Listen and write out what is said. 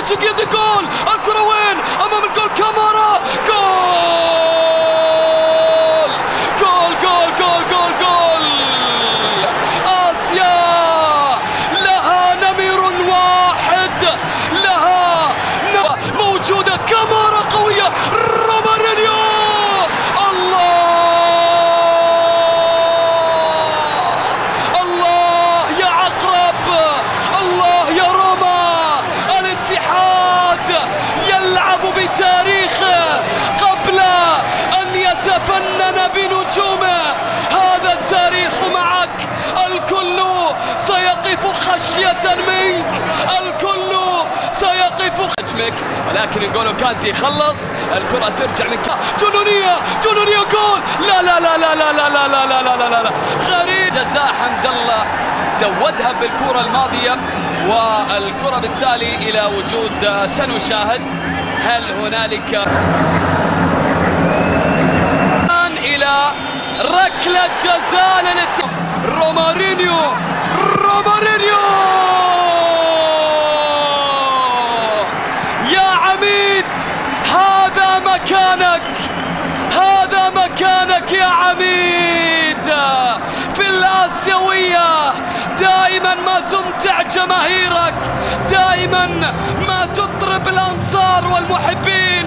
تريزيجيه جول، الكرة وين؟ أمام الجول، كامارا، جول جول جول جول جول جول. آسيا لها نمير واحد، لها موجودة، كامارا قوية، رومارينيو، الله يا عقرب، الله يا روما. الاتحاد يلعب بتاريخه قبل أن يتفنن بنجومه. هذا التاريخ معك، الكل سيقف خشية منك، الكل سيقف حجمك، ولكن نقول كانتي خلص، الكرة ترجع من جنونية، جنونية، جول، لا لا لا لا لا لا لا لا لا لا لا لا، غريب. جزاء حمد الله زودها بالكرة الماضية، والكرة بالتالي إلى وجود، سنشاهد هل هنالك إلى ركلة جزاء رومارينيو، رومارينيو يا عميد، هذا مكانك، هذا مكانك يا عميد في الآسيوية. دائما ما تمتع جماهيرك، دائما ما تطرب الأنصار والمحبين.